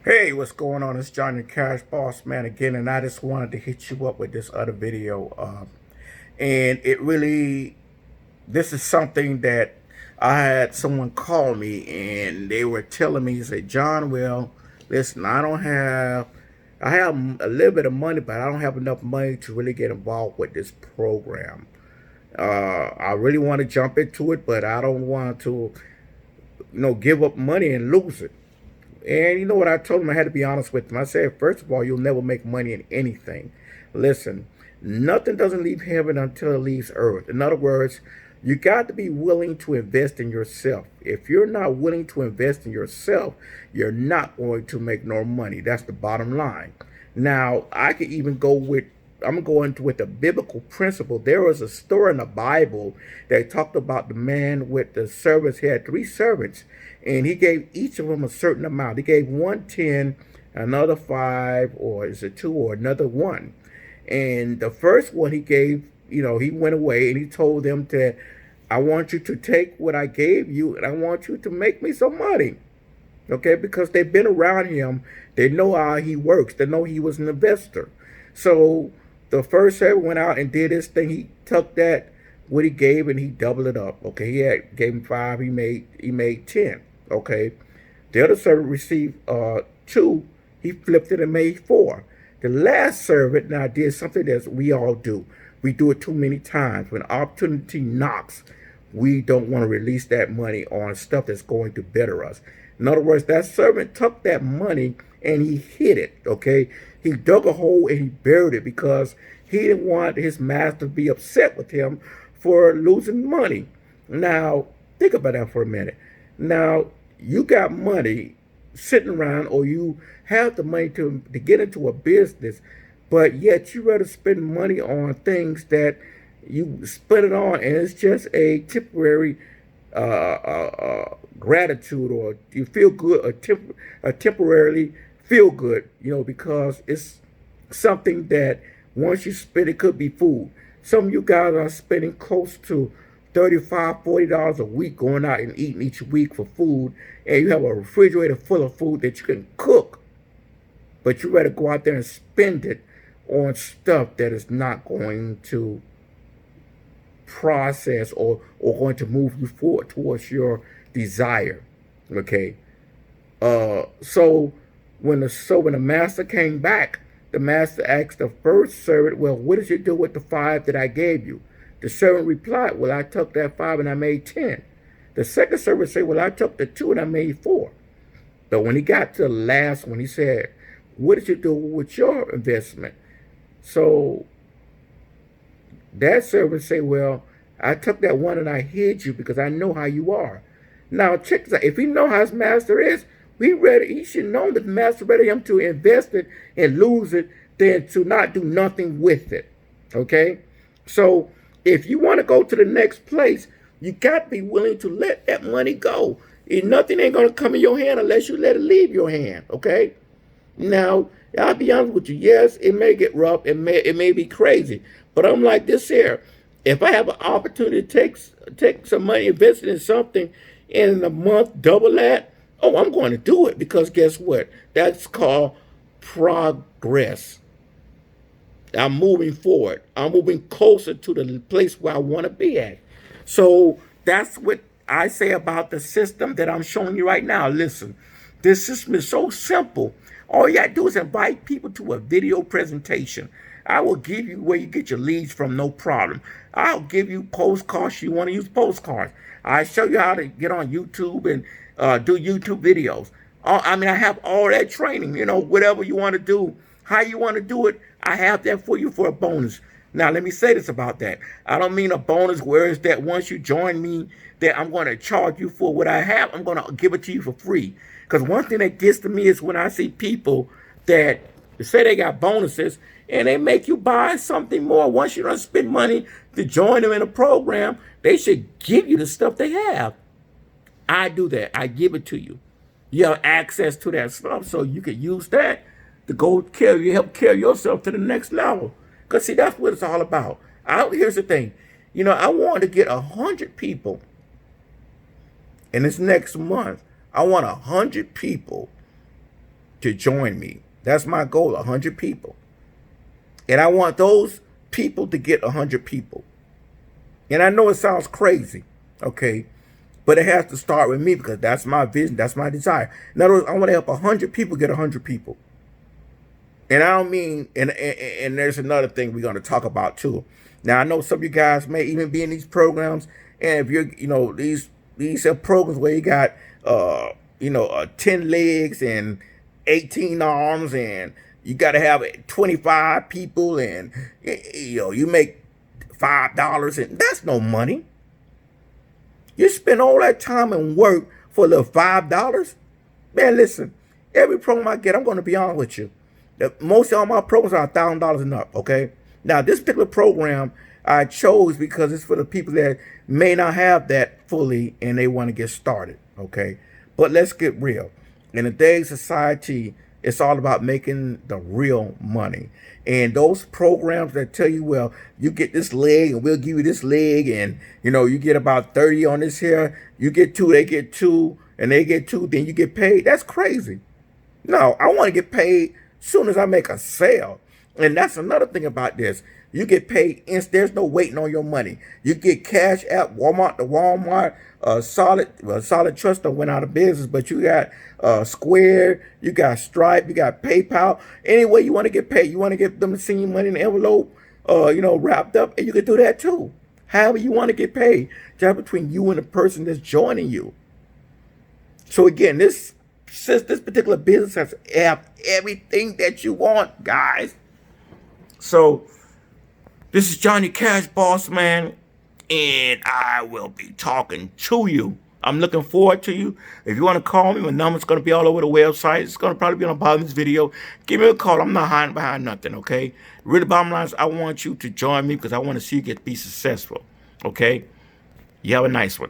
Hey, what's going on? It's Johnny Cash Boss Man again, and I just wanted to hit you up with this other video. And it really, this is something that I had someone call me, and they were telling me, say, John, well, listen, I have a little bit of money, but I don't have enough money to really get involved with this program. I really want to jump into it, but I don't want to, give up money and lose it. And you know what I told him? I had to be honest with him. I said, first of all, you'll never make money in anything. Listen, nothing doesn't leave heaven until it leaves earth. In other words, you got to be willing to invest in yourself. If you're not willing to invest in yourself, you're not going to make no money. That's the bottom line. Now, I could even go with I'm going to with the biblical principle. There was a story in the Bible that talked about the man with the servants. He had three servants, and he gave each of them a certain amount. He gave one 10, another 5, or is it 2, or another 1. And the first one he gave, he went away and he told them that I want you to take what I gave you and I want you to make me some money. Okay, because they've been around him. They know how he works. They know he was an investor. So the first servant went out and did his thing. He took that what he gave and he doubled it up. Okay, gave him 5. He made 10. Okay, the other servant received 2. He flipped it and made 4. The last servant now did something that we all do. We do it too many times. When opportunity knocks, we don't want to release that money on stuff that's going to better us. In other words, that servant took that money and he hid it, okay? He dug a hole and he buried it because he didn't want his master to be upset with him for losing money. Now, think about that for a minute. Now, you got money sitting around, or you have the money to get into a business, but yet you rather spend money on things that you spend it on, and it's just a temporary gratitude, or you feel good, a temporarily feel good, because it's something that once you spend, it could be food. Some of you guys are spending close to $35, $40 a week going out and eating each week for food, and you have a refrigerator full of food that you can cook, but you rather go out there and spend it on stuff that is not going to process or going to move you forward towards your desire. Okay. So when the master came back, the master asked the first servant, well, what did you do with the 5 that I gave you? The servant replied, well, I took that 5 and I made 10. The second servant said, well, I took the 2 and I made 4. But when he got to the last one, he said, what did you do with your investment? So that servant said, well, I took that 1 and I hid you because I know how you are. Now check this out. If he know how his master is, he should know that the master rather him to invest it and lose it than to not do nothing with it. Okay? So if you want to go to the next place, you got to be willing to let that money go. And nothing ain't going to come in your hand unless you let it leave your hand. Okay? Now, I'll be honest with you. Yes, it may get rough. It may be crazy. But I'm like this here. If I have an opportunity to take some money, invest it in something, and in a month double that, oh, I'm going to do it, because guess what? That's called progress. I'm moving forward. I'm moving closer to the place where I want to be at. So that's what I say about the system that I'm showing you right now. Listen, this system is so simple. All you got to do is invite people to a video presentation. I will give you where you get your leads from, no problem. I'll give you postcards. You want to use postcards. I show you how to get on YouTube and do YouTube videos. I have all that training, whatever you want to do, how you want to do it, I have that for you for a bonus. Now, let me say this about that. I don't mean a bonus where it's that once you join me, that I'm going to charge you for what I have. I'm going to give it to you for free. Because one thing that gets to me is when I see people that say they got bonuses and they make you buy something more. Once you don't spend money to join them in a program, they should give you the stuff they have. I do that. I give it to you. You have access to that stuff, so you can use that to help carry yourself to the next level. Because, see, that's what it's all about. Here's the thing. I want to get 100 people in this next month. I want 100 people to join me. That's my goal, 100 people. And I want those people to get 100 people. And I know it sounds crazy, okay? But it has to start with me because that's my vision. That's my desire. In other words, I want to help 100 people get 100 people. And I don't mean, and there's another thing we're going to talk about too. Now, I know some of you guys may even be in these programs. And if you're, these are programs where you got, 10 legs and 18 arms, and you got to have 25 people, and, you make $5, and that's no money. You spend all that time and work for a little $5. Man, listen, every program I get, I'm going to be honest with you. Most of all my programs are $1,000 and up, okay? Now, this particular program I chose because it's for the people that may not have that fully and they want to get started, okay? But let's get real. In today's society, it's all about making the real money. And those programs that tell you, well, you get this leg and we'll give you this leg, and, you get about 30 on this here, you get 2, they get 2, and they get 2, then you get paid. That's crazy. No, I want to get paid as soon as I make a sale. And that's another thing about this. You get paid instant. There's no waiting on your money. You get Cash App, Walmart to Walmart, Solid Trust that went out of business, but you got Square, you got Stripe, you got PayPal. Any way you want to get paid, you want to get them to send you money in an envelope, wrapped up, and you can do that too. However you want to get paid, just between you and the person that's joining you. So again, this particular business has everything that you want, guys. So this is Johnny Cash Boss Man, and I will be talking to you. I'm looking forward to you. If you want to call me, my number's going to be all over the website. It's going to probably be on the bottom of this video. Give me a call. I'm not hiding behind nothing, okay? Really, bottom line is I want you to join me because I want to see you be successful, okay? You have a nice one.